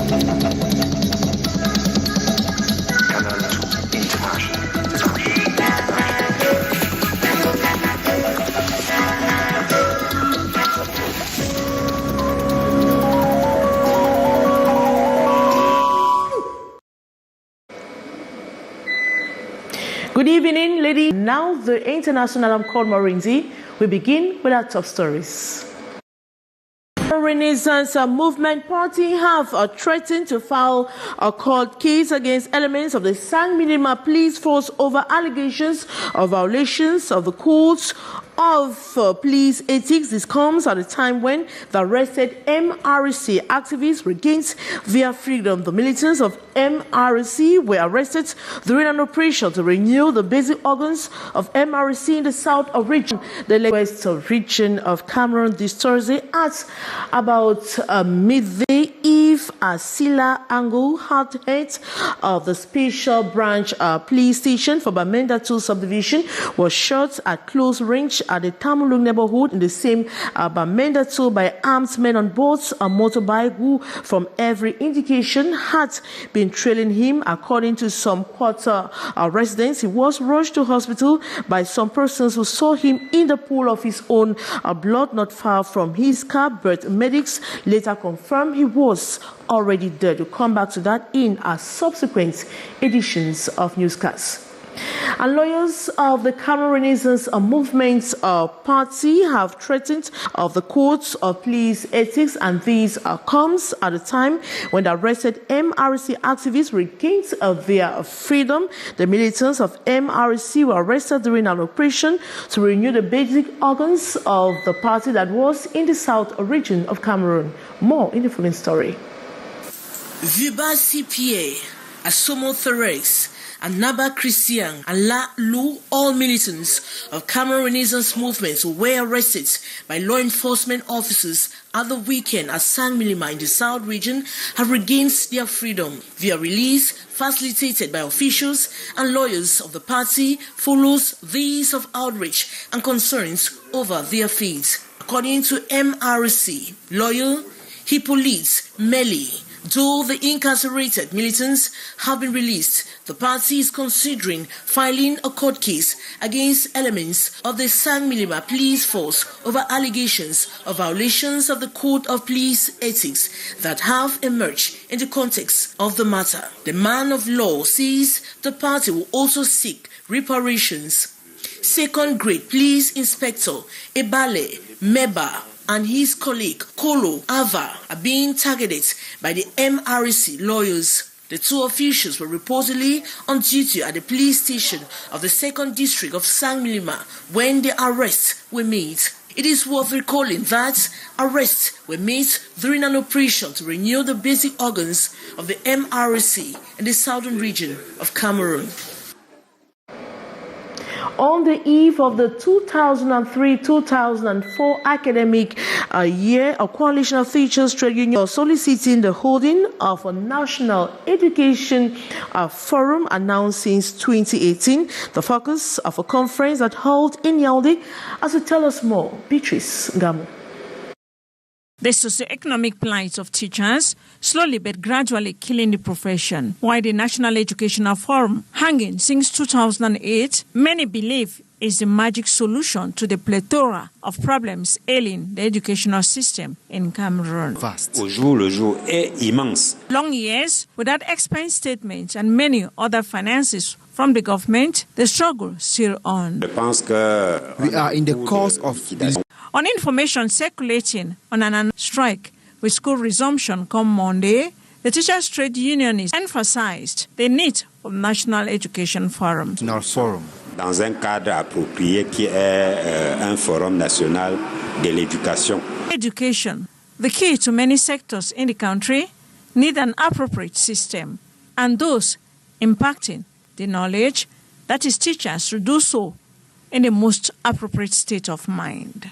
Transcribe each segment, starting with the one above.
Good evening, ladies. Now the International called Morinzi. We begin with our top stories. The Renaissance Movement Party have threatened to file a court case against elements of the Sang Minima police force over allegations of violations of the codes of police ethics. This comes at a time when the arrested MRC activists regained their freedom. The militants of MRC were arrested during an operation to renew the basic organs of MRC in the south of region, the west region of Cameroon this Thursday at about midday. Eve Asila Angu, head of the Special Branch Police Station for Bamenda 2 subdivision, was shot at close range at the Tamulung neighborhood in the same Bamenda 2 by armed men on board a motorbike who, from every indication, had been trailing him. According to some quarter residents, he was rushed to hospital by some persons who saw him in the pool of his own blood not far from his car, but medics later confirmed he was already dead. We'll come back to that in our subsequent editions of Newscasts. And lawyers of the Cameroon Renaissance Movement Party have threatened of the codes of police ethics, and these comes at a time when the arrested MRC activists regained their freedom. The militants of MRC were arrested during an operation to renew the basic organs of the party that was in the south region of Cameroon. More in the following story. Vuba CPA, Asomo Therese, and Naba Christian and La Lu, all militants of Cameroon Renaissance Movement, were arrested by law enforcement officers at the weekend at Sang Milima in the South region, have regained their freedom. Their release, facilitated by officials and lawyers of the party, follows these of outrage and concerns over their fate. According to MRC lawyer Hippolyte Meli, though the incarcerated militants have been released, the party is considering filing a court case against elements of the Sang Milima police force over allegations of violations of the Code of Police Ethics that have emerged in the context of the matter. The man of law says the party will also seek reparations. Second-grade police inspector Ebale Meba and his colleague Kolo Ava are being targeted by the MRC lawyers. The two officials were reportedly on duty at the police station of the 2nd District of Sang Milima when the arrests were made. It is worth recalling that arrests were made during an operation to renew the basic organs of the MRC in the southern region of Cameroon. On the eve of the 2003-2004 academic year, a coalition of teachers trade unions are soliciting the holding of a national education forum announced since 2018, the focus of a conference that held in Yaoundé. As to tell us more, Beatrice Ngamo. The socio-economic plight of teachers slowly but gradually killing the profession. While the National Educational Forum, hanging since 2008, many believe is the magic solution to the plethora of problems ailing the educational system in Cameroon. Vaste. Le jour est immense. Long years without expense statements and many other finances from the government, the struggle still on. Je pense que we are in the course of this. On information circulating on an strike with school resumption come Monday, the teachers' trade unionists emphasized the need of National Education Forum. Dans un cadre approprié qui est un forum national de l'éducation. Education, the key to many sectors in the country, need an appropriate system, and those impacting the knowledge, that is teachers, to do so in the most appropriate state of mind.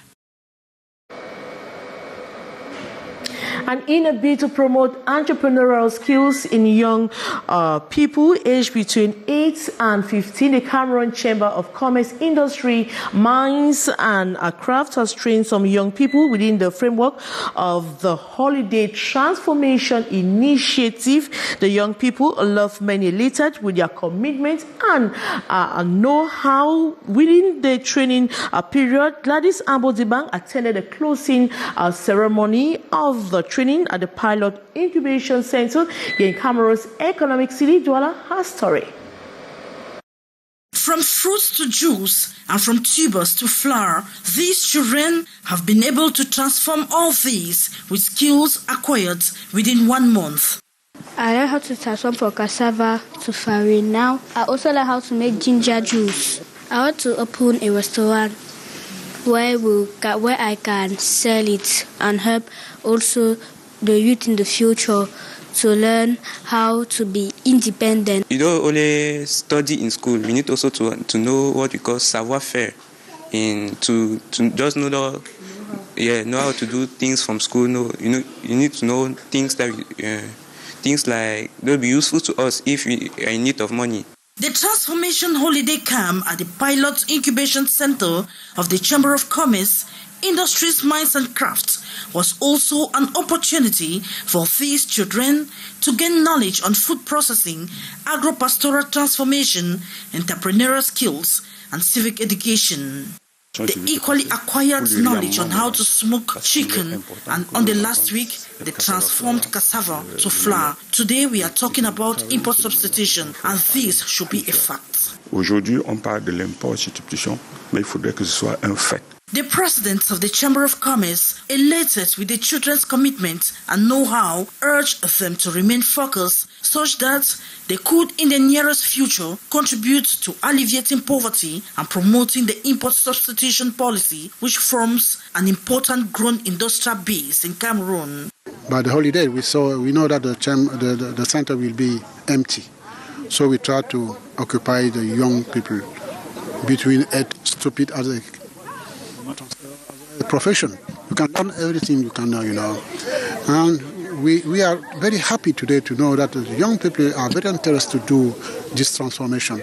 And in a bid to promote entrepreneurial skills in young people aged between 8 and 15, the Cameroon Chamber of Commerce, Industry, Mines and Crafts has trained some young people within the framework of the Holiday Transformation Initiative. The young people left many elated with their commitment and know-how within the training period. Gladys Ambodibang attended the closing ceremony of the training at the Pilot Incubation Center here in Cameroon's economic city. Douala has story. From fruits to juice and from tubers to flour, these children have been able to transform all these with skills acquired within 1 month. I learned how to transform from cassava to farine. Now I also learn how to make ginger juice. I want to open a restaurant where I can sell it and help also the youth in the future to learn how to be independent. You don't only study in school, we need also to know what we call savoir-faire, and to just know how to do things from school. You need to know things like they'll be useful to us if we are in need of money. The Transformation Holiday Camp at the Pilot Incubation Center of the Chamber of Commerce, Industries, Mines and Crafts was also an opportunity for these children to gain knowledge on food processing, agro-pastoral transformation, entrepreneurial skills, and civic education. They equally acquired knowledge on how to smoke chicken, and on the last week, they transformed cassava to flour. Today, we are talking about import substitution, and this should be a fact. Aujourd'hui, on parle de l'import substitution, mais il faudrait que ce soit un fait. The president of the Chamber of Commerce, elated with the children's commitment and know-how, urged them to remain focused such that they could in the nearest future contribute to alleviating poverty and promoting the import substitution policy, which forms an important grown industrial base in Cameroon. By the holiday, we know that the center will be empty. So we try to occupy the young people between it stupid as a profession. You can learn everything you can know, And we are very happy today to know that the young people are very interested to do this transformation.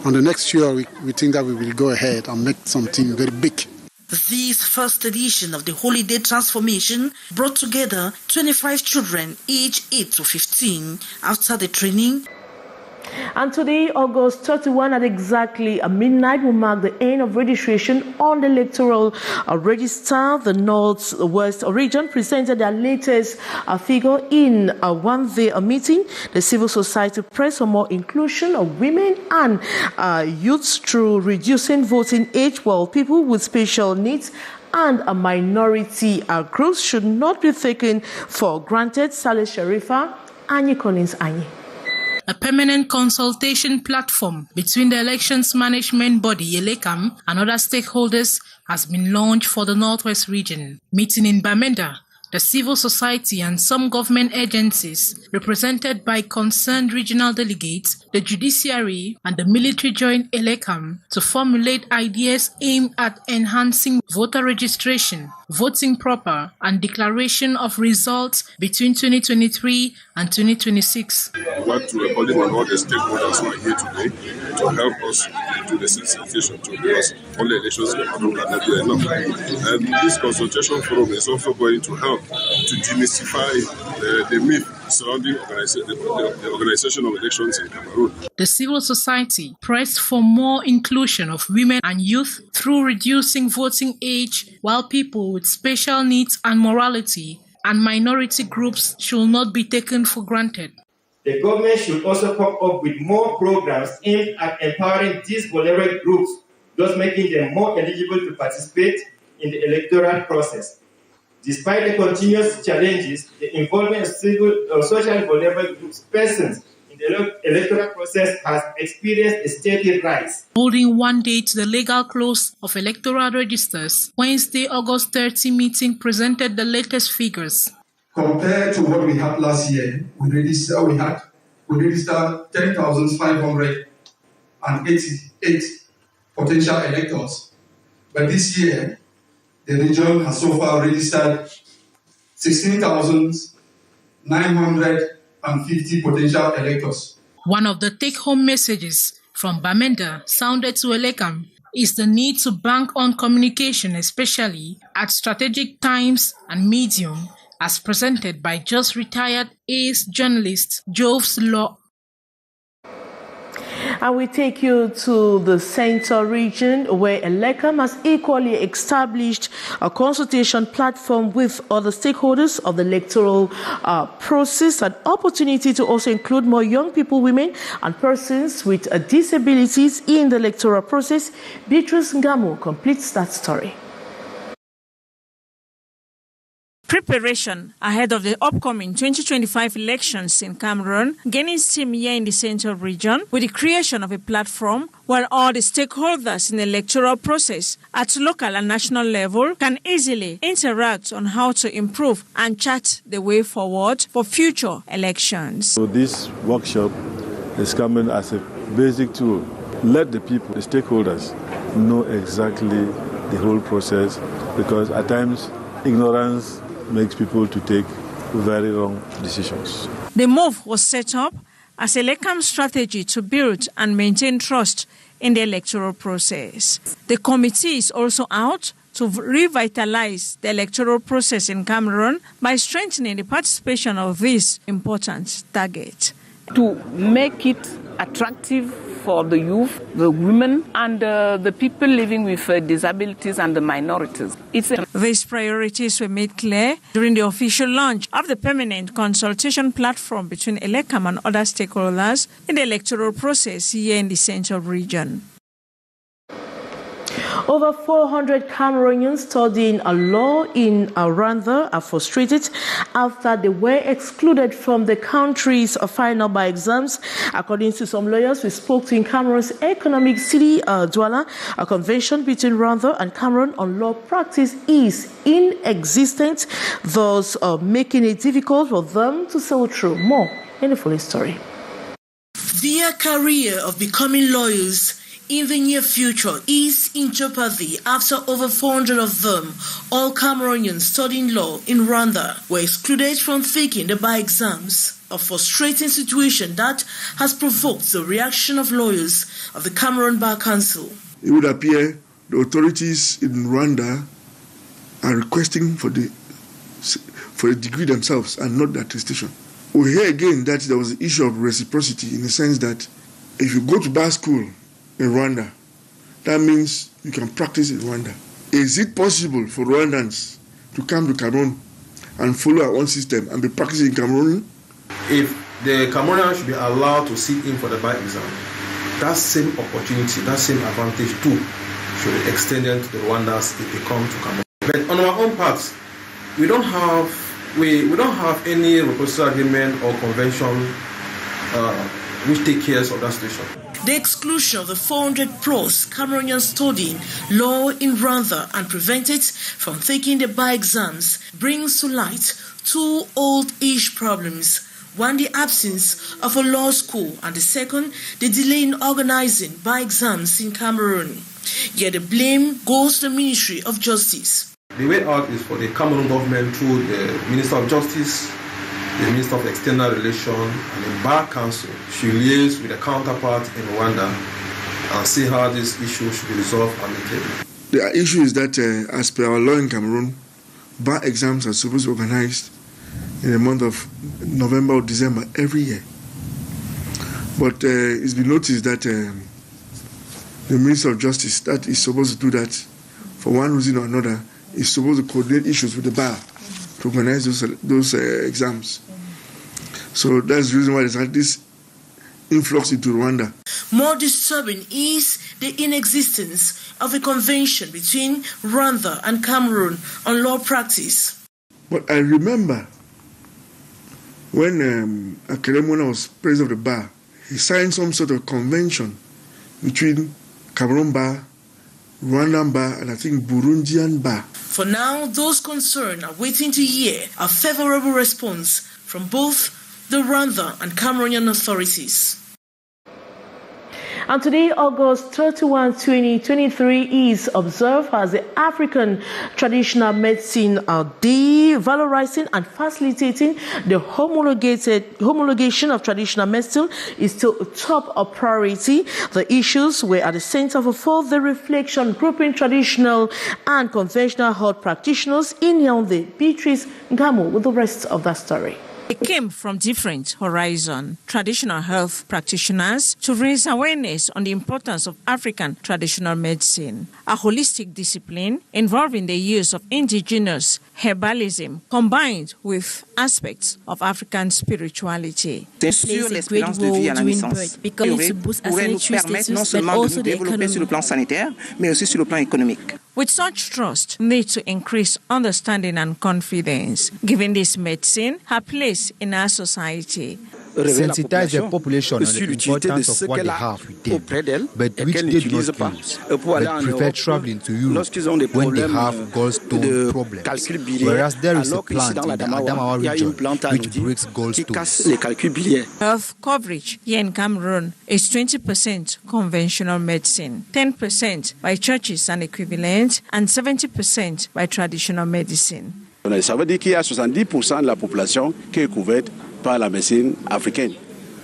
And the next year, we think that we will go ahead and make something very big. This first edition of the Holiday Transformation brought together 25 children aged 8 to 15 after the training. And today, August 31 at exactly midnight will mark the end of registration on the electoral register. The North-West region presented their latest figure in a one-day meeting. The civil society pressed for more inclusion of women and youths through reducing voting age, while people with special needs and a minority groups should not be taken for granted. Saleh Sharifa, Anyi Collins Anyi. A permanent consultation platform between the elections management body Elecam and other stakeholders has been launched for the Northwest region. Meeting in Bamenda, the civil society and some government agencies represented by concerned regional delegates, the judiciary and the military joined Elecam to formulate ideas aimed at enhancing voter registration, voting proper and declaration of results between 2023 and 2026. We want to call on all the stakeholders who are here today to help us do the sensitization to, because all the elections cannot be enough. And this consultation forum is also going to help to demystify the myth surrounding the organization of elections in Cameroon. The civil society pressed for more inclusion of women and youth through reducing voting age, while people with special needs and morality and minority groups should not be taken for granted. The government should also come up with more programs aimed at empowering these vulnerable groups, thus making them more eligible to participate in the electoral process. Despite the continuous challenges, the involvement of civil or social vulnerable groups, persons in the electoral process has experienced a steady rise. Holding one day to the legal close of electoral registers, Wednesday, August 30 meeting presented the latest figures. Compared to what we had last year, we registered 10,588 potential electors. But this year, the region has so far registered 16,950 potential electors. One of the take-home messages from Bamenda sounded to Elekam is the need to bank on communication, especially at strategic times and medium, as presented by just retired ace journalist Joves Law. And we take you to the Central region, where Elekam has equally established a consultation platform with other stakeholders of the electoral process, an opportunity to also include more young people, women, and persons with disabilities in the electoral process. Beatrice Ngamu completes that story. Preparation ahead of the upcoming 2025 elections in Cameroon gaining steam here in the Central region with the creation of a platform where all the stakeholders in the electoral process at local and national level can easily interact on how to improve and chart the way forward for future elections. So this workshop is coming as a basic tool. Let the people, the stakeholders, know exactly the whole process, because at times ignorance makes people to take very wrong decisions. The move was set up as a Elekam's strategy to build and maintain trust in the electoral process. The committee is also out to revitalize the electoral process in Cameroon by strengthening the participation of this important target. To make it attractive for the youth, the women, and the people living with disabilities and the minorities. These priorities were made clear during the official launch of the permanent consultation platform between Elekam and other stakeholders in the electoral process here in the Central region. Over 400 Cameroonians studying law in Rwanda are frustrated after they were excluded from the country's final bar exams. According to some lawyers we spoke to in Cameroon's economic city, Douala, a convention between Rwanda and Cameroon on law practice is inexistent, thus making it difficult for them to sail through. More in the full story. Their career of becoming lawyers in the near future is in jeopardy after over 400 of them, all Cameroonians studying law in Rwanda, were excluded from taking the bar exams. A frustrating situation that has provoked the reaction of lawyers of the Cameroon Bar Council. It would appear the authorities in Rwanda are requesting for the degree themselves and not the attestation. We hear again that there was an issue of reciprocity in the sense that if you go to bar school in Rwanda, that means you can practice in Rwanda. Is it possible for Rwandans to come to Cameroon and follow our own system and be practicing in Cameroon? If the Cameroonians should be allowed to sit in for the bar exam, that same opportunity, that same advantage too, should be extended to the Rwandans if they come to Cameroon. But on our own part, we don't have any proposal agreement or convention which take care of that situation. The exclusion of the 400 plus Cameroonians studying law in Rwanda and prevented from taking the bar exams brings to light two old-age problems. One, the absence of a law school, and the second, the delay in organizing bar exams in Cameroon. Yet the blame goes to the Ministry of Justice. The way out is for the Cameroon government through the Minister of Justice, the Minister of External Relations, and the Bar Council should liaise with the counterpart in Rwanda and see how this issue should be resolved amicably. The issue is that, as per our law in Cameroon, bar exams are supposed to be organized in the month of November or December every year. But it's been noticed that the Minister of Justice, that is supposed to do that for one reason or another, is supposed to coordinate issues with the bar to organize those exams. So that's the reason why there's this influx into Rwanda. More disturbing is the inexistence of a convention between Rwanda and Cameroon on law practice. But I remember when Akeremona was president of the bar, he signed some sort of convention between Cameroon bar, Rwandan bar, and I think Burundian bar. For now, those concerned are waiting to hear a favorable response from both the Rwanda and Cameroonian authorities. And today, August 31, 2023, is observed as the African Traditional Medicine Day, valorizing and facilitating the homologation of traditional medicine is still a top priority. The issues were at the center of a further reflection grouping traditional and conventional health practitioners in Yaoundé. Beatrice Ngamo with the rest of that story. They came from different horizons, traditional health practitioners, to raise awareness on the importance of African traditional medicine, a holistic discipline involving the use of indigenous herbalism combined with aspects of African spirituality. Sur l'espérance de vie à la naissance, pourrait nous permettre non seulement de nous développer sur le plan sanitaire, mais aussi sur le plan économique. With such trust, need to increase understanding and confidence, giving this medicine her place in our society. Sensitize the population on the importance of what they have with them, but which they do not use, but prefer traveling to Europe when they have gallstone problems, whereas there is a plant in the Adamawa region which breaks gallstones. Health coverage here in Cameroon is 20% conventional medicine, 10% by churches and equivalents, and 70% by traditional medicine. Ça veut dire qu'il y a 70% de la population qui est couverte par la médecine africaine.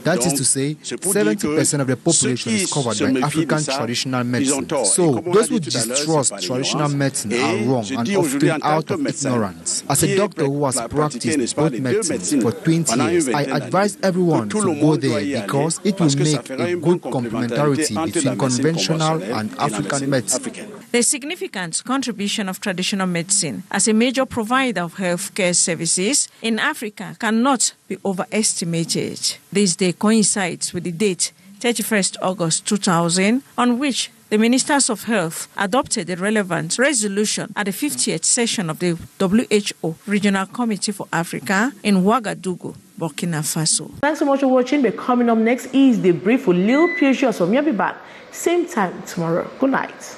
That is to say, 70% of the population is covered by African traditional medicine. So, those who distrust traditional medicine are wrong and often out of ignorance. As a doctor who has practiced both medicines for 20 years, I advise everyone to go there because it will make a good complementarity between conventional and African medicine. The significant contribution of traditional medicine as a major provider of healthcare services in Africa cannot be overestimated. This day coincides with the date 31st August 2000, on which the Ministers of Health adopted a relevant resolution at the 50th session of the WHO Regional Committee for Africa in Ouagadougou, Burkina Faso. Thanks so much for watching. But coming up next is the brief with Lil Pioche. So we'll be back same time tomorrow. Good night.